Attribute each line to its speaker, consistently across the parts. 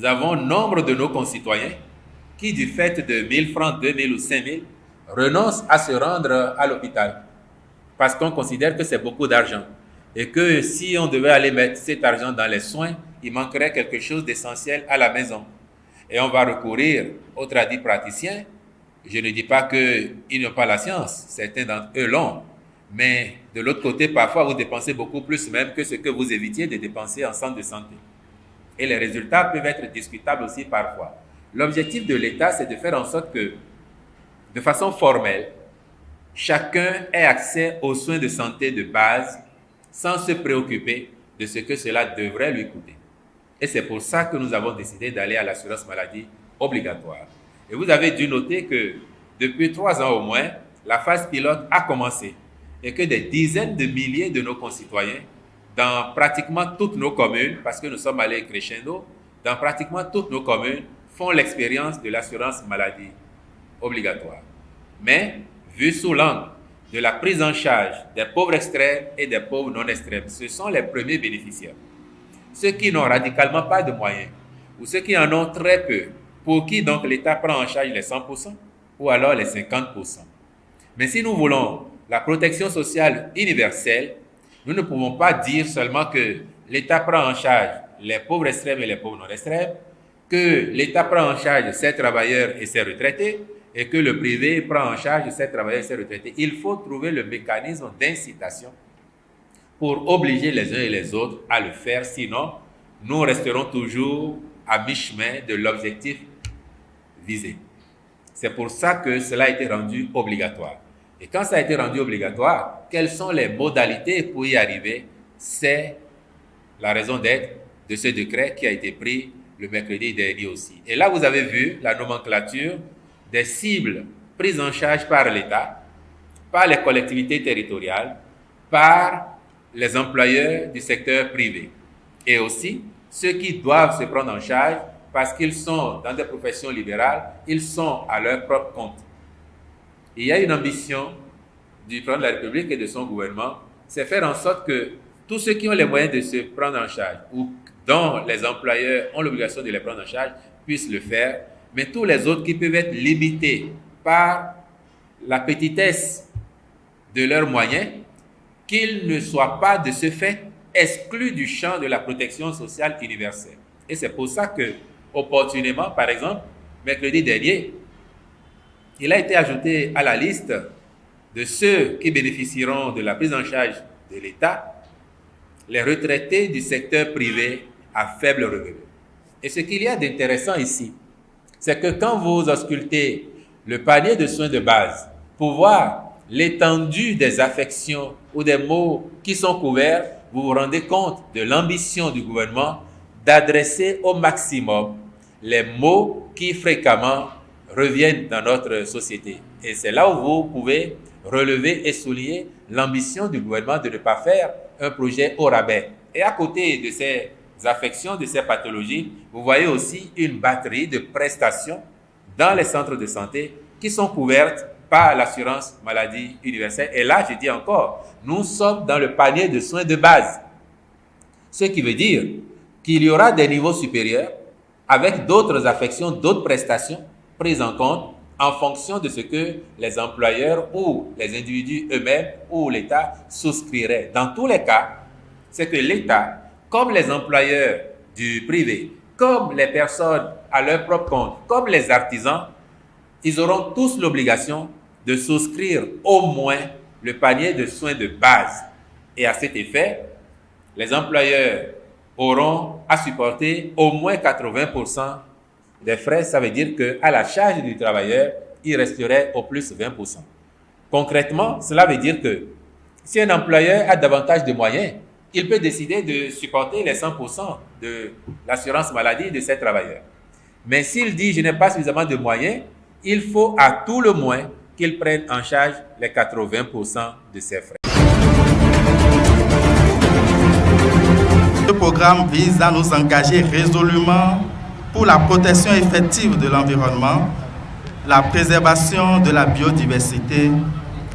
Speaker 1: nous avons nombre de nos concitoyens qui, du fait de 1000 francs, 2000 ou 5000, renoncent à se rendre à l'hôpital parce qu'on considère que c'est beaucoup d'argent et que si on devait aller mettre cet argent dans les soins, il manquerait quelque chose d'essentiel à la maison. Et on va recourir aux tradipraticiens. Je ne dis pas qu'ils n'ont pas la science, certains d'entre eux l'ont, mais de l'autre côté, parfois, vous dépensez beaucoup plus même que ce que vous évitiez de dépenser en centre de santé. Et les résultats peuvent être discutables aussi parfois. L'objectif de l'État, c'est de faire en sorte que, de façon formelle, chacun ait accès aux soins de santé de base sans se préoccuper de ce que cela devrait lui coûter. Et c'est pour ça que nous avons décidé d'aller à l'assurance maladie obligatoire. Et vous avez dû noter que depuis 3 ans au moins, la phase pilote a commencé et que des dizaines de milliers de nos concitoyens, dans pratiquement toutes nos communes, parce que nous sommes allés crescendo, dans pratiquement toutes nos communes, font l'expérience de l'assurance maladie obligatoire. Mais, vu sous l'angle de la prise en charge des pauvres extrêmes et des pauvres non extrêmes, ce sont les premiers bénéficiaires. Ceux qui n'ont radicalement pas de moyens, ou ceux qui en ont très peu, pour qui donc l'État prend en charge les 100% ou alors les 50%. Mais si nous voulons la protection sociale universelle, nous ne pouvons pas dire seulement que l'État prend en charge les pauvres extrêmes et les pauvres non extrêmes, que l'État prend en charge ses travailleurs et ses retraités, et que le privé prend en charge ses travailleurs et ses retraités. Il faut trouver le mécanisme d'incitation pour obliger les uns et les autres à le faire, sinon nous resterons toujours à mi-chemin de l'objectif visé. C'est pour ça que cela a été rendu obligatoire. Et quand ça a été rendu obligatoire, quelles sont les modalités pour y arriver? C'est la raison d'être de ce décret qui a été pris le mercredi dernier aussi. Et là, vous avez vu la nomenclature des cibles prises en charge par l'État, par les collectivités territoriales, par les employeurs du secteur privé et aussi ceux qui doivent se prendre en charge parce qu'ils sont dans des professions libérales, ils sont à leur propre compte. Il y a une ambition du président de la République et de son gouvernement, c'est faire en sorte que tous ceux qui ont les moyens de se prendre en charge ou dont les employeurs ont l'obligation de les prendre en charge puissent le faire, mais tous les autres qui peuvent être limités par la petitesse de leurs moyens, qu'ils ne soient pas de ce fait exclus du champ de la protection sociale universelle. Et c'est pour ça que, opportunément, par exemple, mercredi dernier, il a été ajouté à la liste de ceux qui bénéficieront de la prise en charge de l'État, les retraités du secteur privé à faible revenu. Et ce qu'il y a d'intéressant ici, c'est que quand vous auscultez le panier de soins de base pour voir l'étendue des affections ou des maux qui sont couverts, vous vous rendez compte de l'ambition du gouvernement d'adresser au maximum les maux qui fréquemment reviennent dans notre société. Et c'est là où vous pouvez relever et souligner l'ambition du gouvernement de ne pas faire un projet au rabais. Et à côté de ces affections, de ces pathologies, vous voyez aussi une batterie de prestations dans les centres de santé qui sont couvertes par l'assurance maladie universelle. Et là, je dis encore, nous sommes dans le panier de soins de base. Ce qui veut dire qu'il y aura des niveaux supérieurs avec d'autres affections, d'autres prestations prises en compte en fonction de ce que les employeurs ou les individus eux-mêmes ou l'État souscriraient. Dans tous les cas, c'est que l'État, comme les employeurs du privé, comme les personnes à leur propre compte, comme les artisans, ils auront tous l'obligation de souscrire au moins le panier de soins de base. Et à cet effet, les employeurs auront à supporter au moins 80% des frais. Ça veut dire qu'à la charge du travailleur, il resterait au plus 20%. Concrètement, cela veut dire que si un employeur a davantage de moyens, il peut décider de supporter les 100% de l'assurance maladie de ses travailleurs. Mais s'il dit « je n'ai pas suffisamment de moyens », il faut à tout le moins qu'il prenne en charge les 80% de ses frais.
Speaker 2: Ce programme vise à nous engager résolument pour la protection effective de l'environnement, la préservation de la biodiversité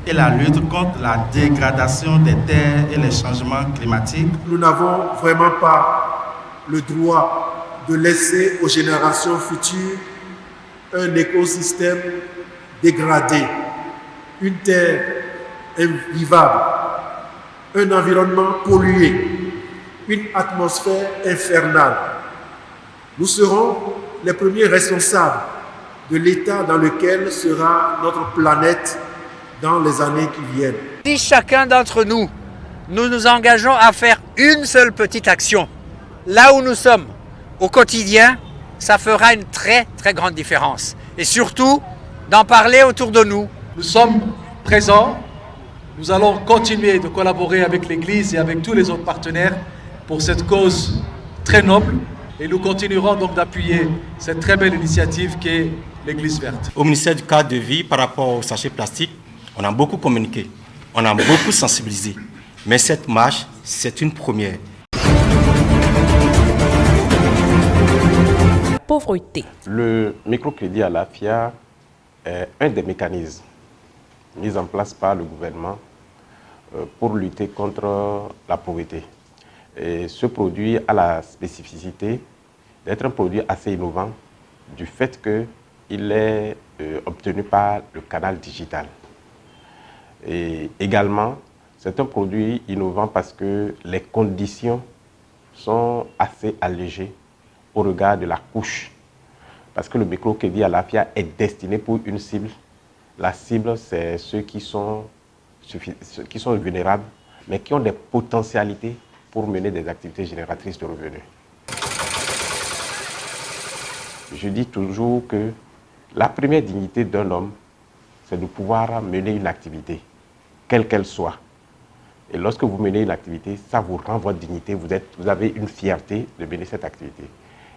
Speaker 2: et la lutte contre la dégradation des terres et les changements climatiques.
Speaker 3: Nous n'avons vraiment pas le droit de laisser aux générations futures un écosystème dégradé, une terre invivable, un environnement pollué, une atmosphère infernale. Nous serons les premiers responsables de l'état dans lequel sera notre planète dans les années qui viennent.
Speaker 4: Si chacun d'entre nous, nous nous engageons à faire une seule petite action, là où nous sommes, au quotidien, ça fera une très très grande différence. Et surtout, d'en parler autour de nous.
Speaker 5: Nous sommes présents, nous allons continuer de collaborer avec l'Église et avec tous les autres partenaires pour cette cause très noble. Et nous continuerons donc d'appuyer cette très belle initiative qu'est l'Église verte.
Speaker 6: Au ministère du cadre de vie, par rapport aux sachets plastiques, on a beaucoup communiqué, on a beaucoup sensibilisé. Mais cette marche, c'est une première.
Speaker 7: Pauvreté.
Speaker 8: Le microcrédit à la FIA est un des mécanismes mis en place par le gouvernement pour lutter contre la pauvreté. Et ce produit a la spécificité d'être un produit assez innovant du fait qu'il est obtenu par le canal digital. Et également, c'est un produit innovant parce que les conditions sont assez allégées au regard de la couche. Parce que le microcrédit à la FIA est destiné pour une cible. La cible, c'est ceux qui sont vulnérables, mais qui ont des potentialités pour mener des activités génératrices de revenus. Je dis toujours que la première dignité d'un homme, c'est de pouvoir mener une activité, quelle qu'elle soit. Et lorsque vous menez une activité, ça vous rend votre dignité, vous avez une fierté de mener cette activité.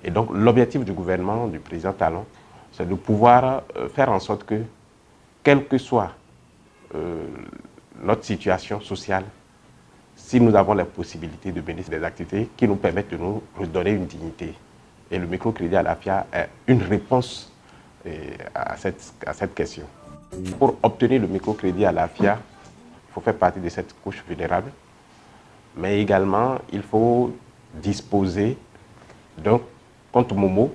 Speaker 8: Et donc l'objectif du gouvernement, du président Talon, c'est de pouvoir faire en sorte que, quelle que soit notre situation sociale, si nous avons la possibilité de mener des activités qui nous permettent de nous redonner une dignité. Et le microcrédit à la FIA est une réponse à cette question. Pour obtenir le microcrédit à la FIA, il faut faire partie de cette couche vulnérable, mais également il faut disposer d'un compte Momo,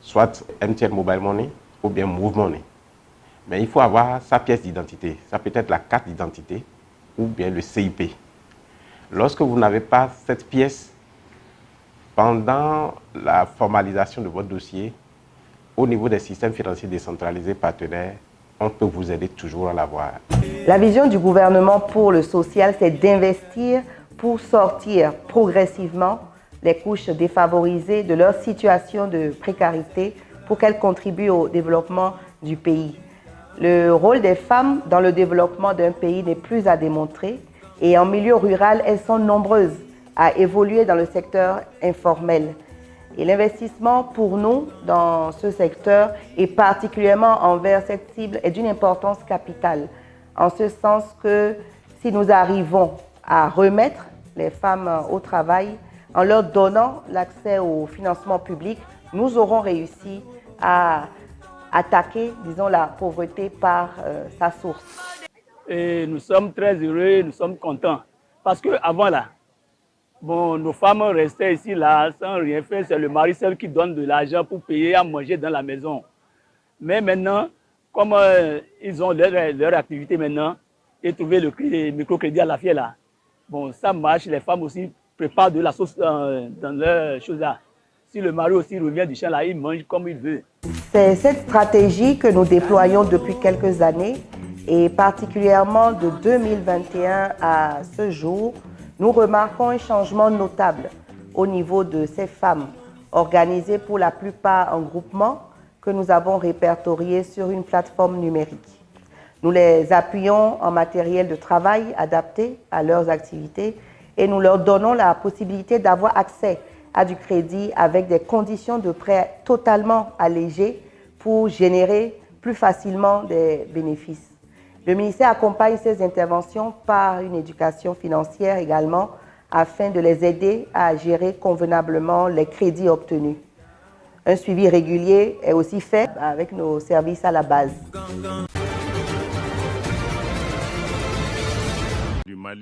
Speaker 8: soit MTN Mobile Money ou bien Move Money. Mais il faut avoir sa pièce d'identité, ça peut être la carte d'identité ou bien le CIP. Lorsque vous n'avez pas cette pièce, pendant la formalisation de votre dossier, au niveau des systèmes financiers décentralisés partenaires, on peut vous aider toujours à l'avoir.
Speaker 9: La vision du gouvernement pour le social, c'est d'investir pour sortir progressivement les couches défavorisées de leur situation de précarité pour qu'elles contribuent au développement du pays. Le rôle des femmes dans le développement d'un pays n'est plus à démontrer et en milieu rural, elles sont nombreuses à évoluer dans le secteur informel. Et l'investissement pour nous dans ce secteur et particulièrement envers cette cible est d'une importance capitale, en ce sens que si nous arrivons à remettre les femmes au travail en leur donnant l'accès au financement public, nous aurons réussi à attaquer, disons, la pauvreté par sa source.
Speaker 10: Et nous sommes très heureux, nous sommes contents. Parce qu'avant là, bon, nos femmes restaient ici là sans rien faire, c'est le mari seul qui donne de l'argent pour payer à manger dans la maison. Mais maintenant, comme ils ont leur activité maintenant, et trouver le microcrédit à la FIA là, bon, ça marche, les femmes aussi préparent de la sauce dans leurs choses là. Si le mari aussi revient du champ là, il mange comme il veut.
Speaker 9: C'est cette stratégie que nous déployons depuis quelques années et particulièrement de 2021 à ce jour, nous remarquons un changement notable au niveau de ces femmes, organisées pour la plupart en groupement, que nous avons répertoriées sur une plateforme numérique. Nous les appuyons en matériel de travail adapté à leurs activités et nous leur donnons la possibilité d'avoir accès à du crédit avec des conditions de prêt totalement allégées pour générer plus facilement des bénéfices. Le ministère accompagne ces interventions par une éducation financière également afin de les aider à gérer convenablement les crédits obtenus. Un suivi régulier est aussi fait avec nos services à la base.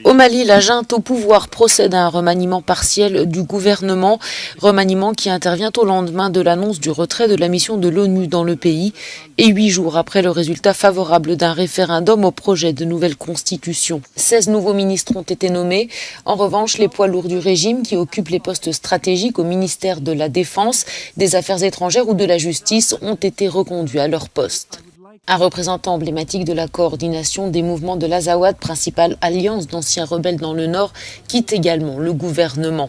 Speaker 7: Au Mali, la junte au pouvoir procède à un remaniement partiel du gouvernement, remaniement qui intervient au lendemain de l'annonce du retrait de la mission de l'ONU dans le pays et 8 jours après le résultat favorable d'un référendum au projet de nouvelle constitution. 16 nouveaux ministres ont été nommés. En revanche, les poids lourds du régime qui occupent les postes stratégiques au ministère de la Défense, des Affaires étrangères ou de la Justice ont été reconduits à leur poste. Un représentant emblématique de la coordination des mouvements de l'Azawad, principale alliance d'anciens rebelles dans le Nord, quitte également le gouvernement.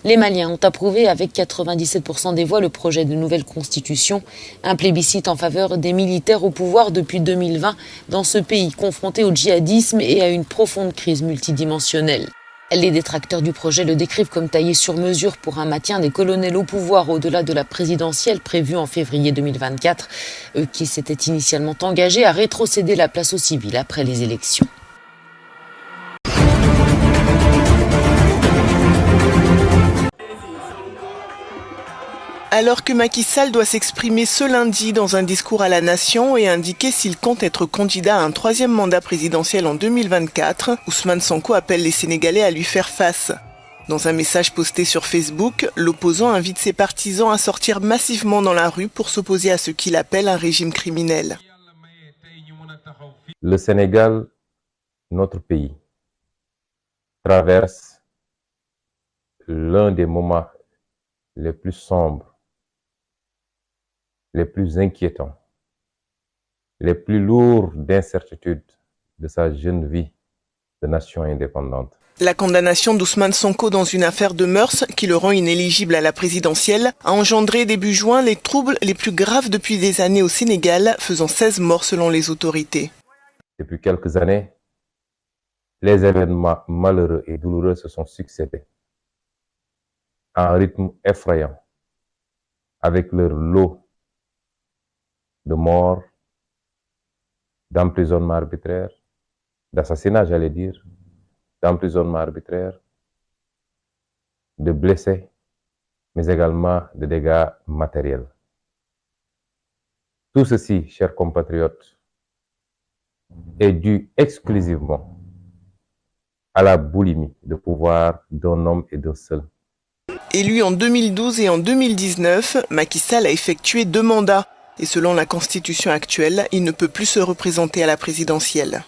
Speaker 7: Les Maliens ont approuvé avec 97% des voix le projet de nouvelle constitution, un plébiscite en faveur des militaires au pouvoir depuis 2020 dans ce pays confronté au djihadisme et à une profonde crise multidimensionnelle. Les détracteurs du projet le décrivent comme taillé sur mesure pour un maintien des colonels au pouvoir au-delà de la présidentielle prévue en février 2024, eux qui s'étaient initialement engagés à rétrocéder la place aux civils après les élections.
Speaker 11: Alors que Macky Sall doit s'exprimer ce lundi dans un discours à la nation et indiquer s'il compte être candidat à un 3e mandat présidentiel en 2024, Ousmane Sonko appelle les Sénégalais à lui faire face. Dans un message posté sur Facebook, l'opposant invite ses partisans à sortir massivement dans la rue pour s'opposer à ce qu'il appelle un régime criminel.
Speaker 12: Le Sénégal, notre pays, traverse l'un des moments les plus sombres, les plus inquiétants, les plus lourds d'incertitude de sa jeune vie de nation indépendante.
Speaker 11: La condamnation d'Ousmane Sonko dans une affaire de mœurs qui le rend inéligible à la présidentielle a engendré début juin les troubles les plus graves depuis des années au Sénégal, faisant 16 morts selon les autorités.
Speaker 12: Depuis quelques années, les événements malheureux et douloureux se sont succédés à un rythme effrayant, avec leur lot de morts, d'emprisonnement arbitraire, d'assassinat, j'allais dire, d'emprisonnement arbitraire, de blessés, mais également de dégâts matériels. Tout ceci, chers compatriotes, est dû exclusivement à la boulimie de pouvoir d'un homme et d'un seul.
Speaker 11: Élu en 2012 et en 2019, Macky Sall a effectué 2 mandats. Et selon la constitution actuelle, il ne peut plus se représenter à la présidentielle.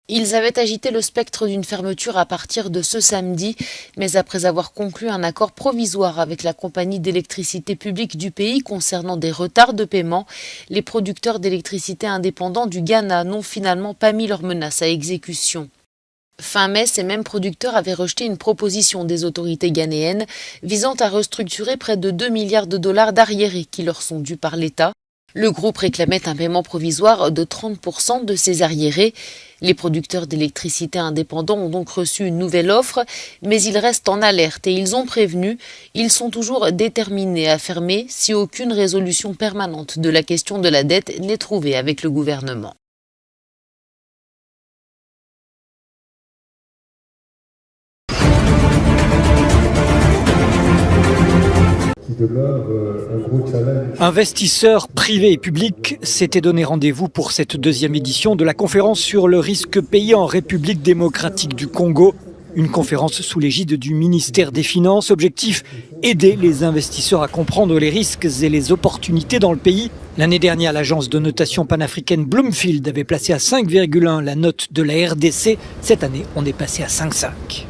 Speaker 7: Ils avaient agité le spectre d'une fermeture à partir de ce samedi, mais après avoir conclu un accord provisoire avec la compagnie d'électricité publique du pays concernant des retards de paiement, les producteurs d'électricité indépendants du Ghana n'ont finalement pas mis leurs menaces à exécution. Fin mai, ces mêmes producteurs avaient rejeté une proposition des autorités ghanéennes visant à restructurer près de 2 milliards de dollars d'arriérés qui leur sont dus par l'État. Le groupe réclamait un paiement provisoire de 30% de ces arriérés. Les producteurs d'électricité indépendants ont donc reçu une nouvelle offre, mais ils restent en alerte et ils ont prévenu, ils sont toujours déterminés à fermer si aucune résolution permanente de la question de la dette n'est trouvée avec le gouvernement.
Speaker 13: Investisseurs privés et publics s'étaient donné rendez-vous pour cette 2e édition de la conférence sur le risque pays en République démocratique du Congo. Une conférence sous l'égide du ministère des Finances. Objectif, aider les investisseurs à comprendre les risques et les opportunités dans le pays. L'année dernière, l'agence de notation panafricaine Bloomfield avait placé à 5,1 la note de la RDC. Cette année, on est passé à 5,5.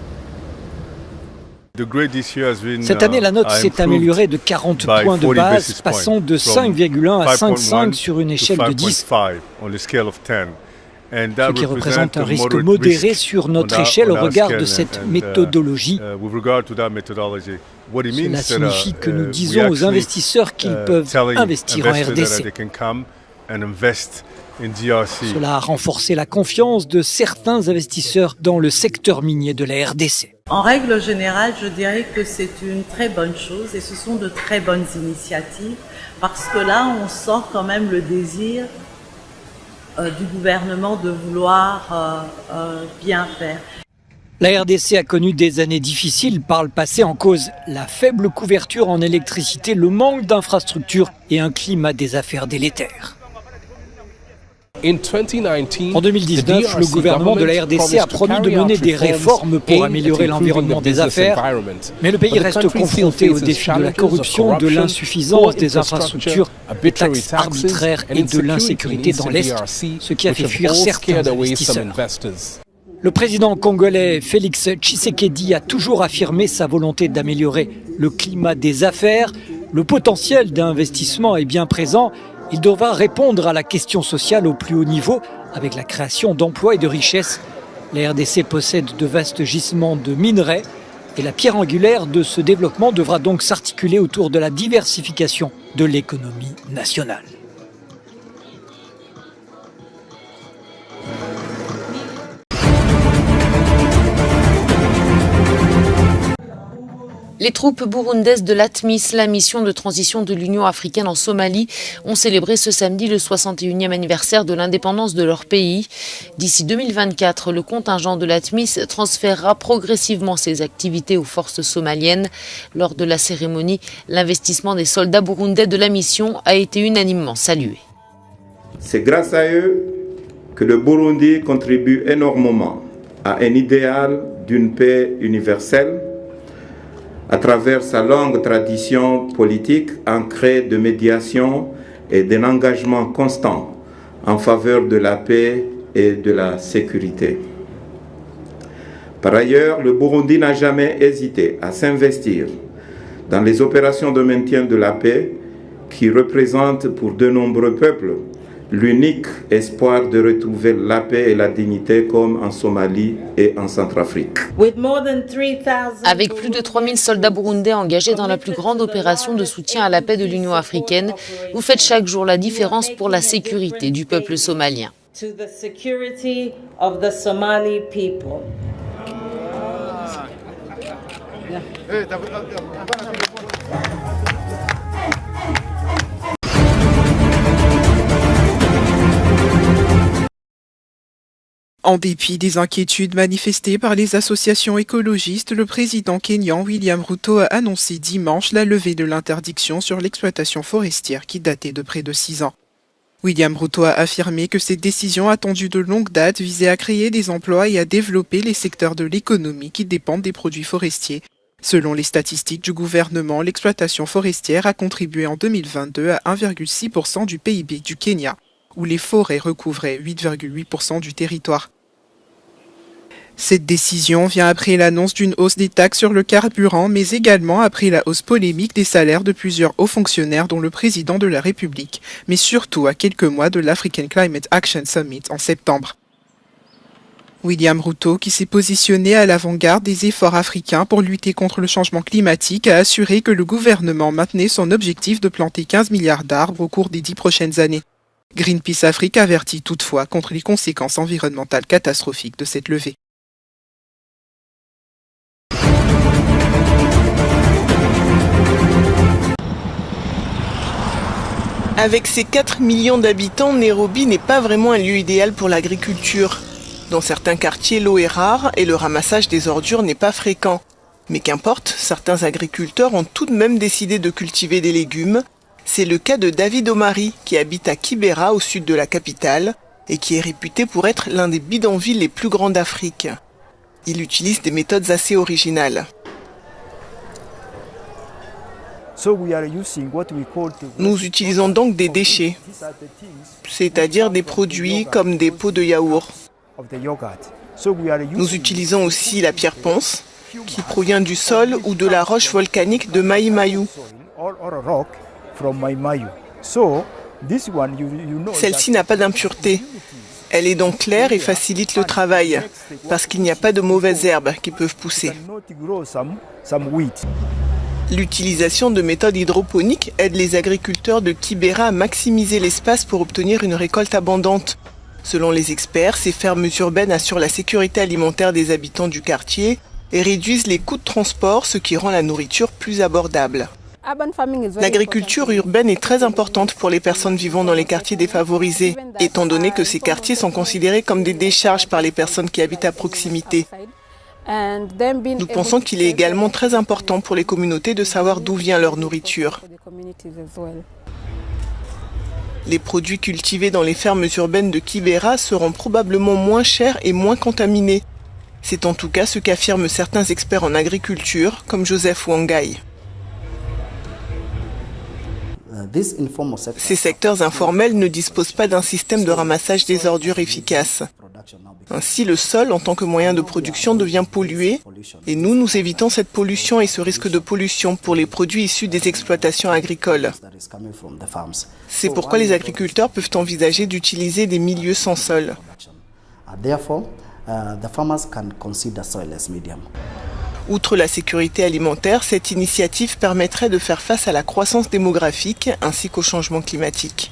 Speaker 13: Cette année, la note s'est améliorée de 40 points de base, passant de 5,1 à 5,5 sur une échelle de 10, ce qui représente un risque modéré sur notre échelle au regard de cette méthodologie. Cela signifie que nous disons aux investisseurs qu'ils peuvent investir en RDC. Cela a renforcé la confiance de certains investisseurs dans le secteur minier de la RDC.
Speaker 14: En règle générale, je dirais que c'est une très bonne chose et ce sont de très bonnes initiatives parce que là, on sent quand même le désir du gouvernement de vouloir bien faire.
Speaker 13: La RDC a connu des années difficiles par le passé, en cause la faible couverture en électricité, le manque d'infrastructures et un climat des affaires délétère. En 2019, le gouvernement de la RDC a promis de mener des réformes pour améliorer l'environnement des affaires, mais le pays reste confronté aux défis de la corruption, de l'insuffisance des infrastructures, des taxes arbitraires et de l'insécurité dans l'Est, ce qui a fait fuir certains investisseurs. Le président congolais Félix Tshisekedi a toujours affirmé sa volonté d'améliorer le climat des affaires. Le potentiel d'investissement est bien présent. Il devra répondre à la question sociale au plus haut niveau avec la création d'emplois et de richesses. La RDC possède de vastes gisements de minerais et la pierre angulaire de ce développement devra donc s'articuler autour de la diversification de l'économie nationale.
Speaker 7: Les troupes burundaises de l'ATMIS, la mission de transition de l'Union africaine en Somalie, ont célébré ce samedi le 61e anniversaire de l'indépendance de leur pays. D'ici 2024, le contingent de l'ATMIS transférera progressivement ses activités aux forces somaliennes. Lors de la cérémonie, l'investissement des soldats burundais de la mission a été unanimement salué.
Speaker 15: C'est grâce à eux que le Burundi contribue énormément à un idéal d'une paix universelle, à travers sa longue tradition politique ancrée de médiation et d'un engagement constant en faveur de la paix et de la sécurité. Par ailleurs, le Burundi n'a jamais hésité à s'investir dans les opérations de maintien de la paix qui représentent pour de nombreux peuples l'unique espoir de retrouver la paix et la dignité comme en Somalie et en Centrafrique.
Speaker 7: Avec plus de 3000 soldats burundais engagés dans la plus grande opération de soutien à la paix de l'Union africaine, vous faites chaque jour la différence pour la sécurité du peuple somalien.
Speaker 11: En dépit des inquiétudes manifestées par les associations écologistes, le président kényan William Ruto a annoncé dimanche la levée de l'interdiction sur l'exploitation forestière qui datait de près de 6 ans. William Ruto a affirmé que cette décision attendue de longue date visait à créer des emplois et à développer les secteurs de l'économie qui dépendent des produits forestiers. Selon les statistiques du gouvernement, l'exploitation forestière a contribué en 2022 à 1,6% du PIB du Kenya, où les forêts recouvraient 8,8% du territoire. Cette décision vient après l'annonce d'une hausse des taxes sur le carburant, mais également après la hausse polémique des salaires de plusieurs hauts fonctionnaires, dont le président de la République, mais surtout à quelques mois de l'African Climate Action Summit en septembre. William Ruto, qui s'est positionné à l'avant-garde des efforts africains pour lutter contre le changement climatique, a assuré que le gouvernement maintenait son objectif de planter 15 milliards d'arbres au cours des 10 prochaines années. Greenpeace Afrique avertit toutefois contre les conséquences environnementales catastrophiques de cette levée. Avec ses 4 millions d'habitants, Nairobi n'est pas vraiment un lieu idéal pour l'agriculture. Dans certains quartiers, l'eau est rare et le ramassage des ordures n'est pas fréquent. Mais qu'importe, certains agriculteurs ont tout de même décidé de cultiver des légumes. C'est le cas de David Omari, qui habite à Kibera, au sud de la capitale, et qui est réputé pour être l'un des bidonvilles les plus grands d'Afrique. Il utilise des méthodes assez originales. Nous utilisons donc des déchets, c'est-à-dire des produits comme des pots de yaourt. Nous utilisons aussi la pierre ponce, qui provient du sol ou de la roche volcanique de Mai Mahiu. Celle-ci n'a pas d'impureté. Elle est donc claire et facilite le travail, parce qu'il n'y a pas de mauvaises herbes qui peuvent pousser. L'utilisation de méthodes hydroponiques aide les agriculteurs de Kibera à maximiser l'espace pour obtenir une récolte abondante. Selon les experts, ces fermes urbaines assurent la sécurité alimentaire des habitants du quartier et réduisent les coûts de transport, ce qui rend la nourriture plus abordable. L'agriculture urbaine est très importante pour les personnes vivant dans les quartiers défavorisés, étant donné que ces quartiers sont considérés comme des décharges par les personnes qui habitent à proximité. Nous pensons qu'il est également très important pour les communautés de savoir d'où vient leur nourriture. Les produits cultivés dans les fermes urbaines de Kibera seront probablement moins chers et moins contaminés. C'est en tout cas ce qu'affirment certains experts en agriculture, comme Joseph Wangai. Ces secteurs informels ne disposent pas d'un système de ramassage des ordures efficace. Ainsi, le sol, en tant que moyen de production, devient pollué et nous évitons cette pollution et ce risque de pollution pour les produits issus des exploitations agricoles. C'est pourquoi les agriculteurs peuvent envisager d'utiliser des milieux sans sol. Outre la sécurité alimentaire, cette initiative permettrait de faire face à la croissance démographique ainsi qu'au changement climatique.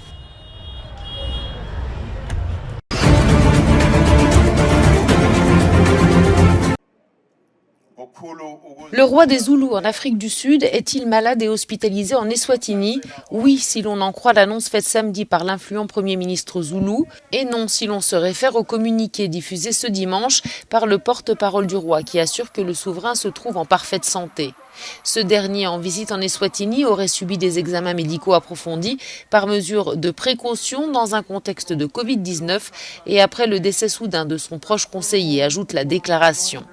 Speaker 7: Le roi des Zoulous en Afrique du Sud est-il malade et hospitalisé en Eswatini? Oui, si l'on en croit l'annonce faite samedi par l'influent Premier ministre Zoulou, et non si l'on se réfère au communiqué diffusé ce dimanche par le porte-parole du roi qui assure que le souverain se trouve en parfaite santé. Ce dernier, en visite en Eswatini, aurait subi des examens médicaux approfondis par mesure de précaution dans un contexte de Covid-19 et après le décès soudain de son proche conseiller, ajoute la déclaration.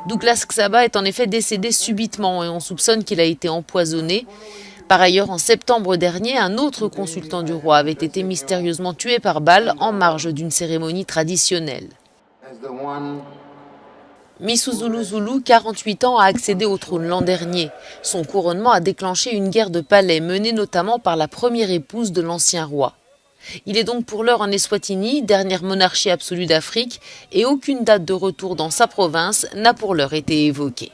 Speaker 7: Douglas Xaba est en effet décédé subitement et on soupçonne qu'il a été empoisonné. Par ailleurs, en septembre dernier, un autre consultant du roi avait été mystérieusement tué par balle en marge d'une cérémonie traditionnelle. Misuzulu Zulu, 48 ans, a accédé au trône l'an dernier. Son couronnement a déclenché une guerre de palais menée notamment par la première épouse de l'ancien roi. Il est donc pour l'heure en Eswatini, dernière monarchie absolue d'Afrique, et aucune date de retour dans sa province n'a pour l'heure été évoquée.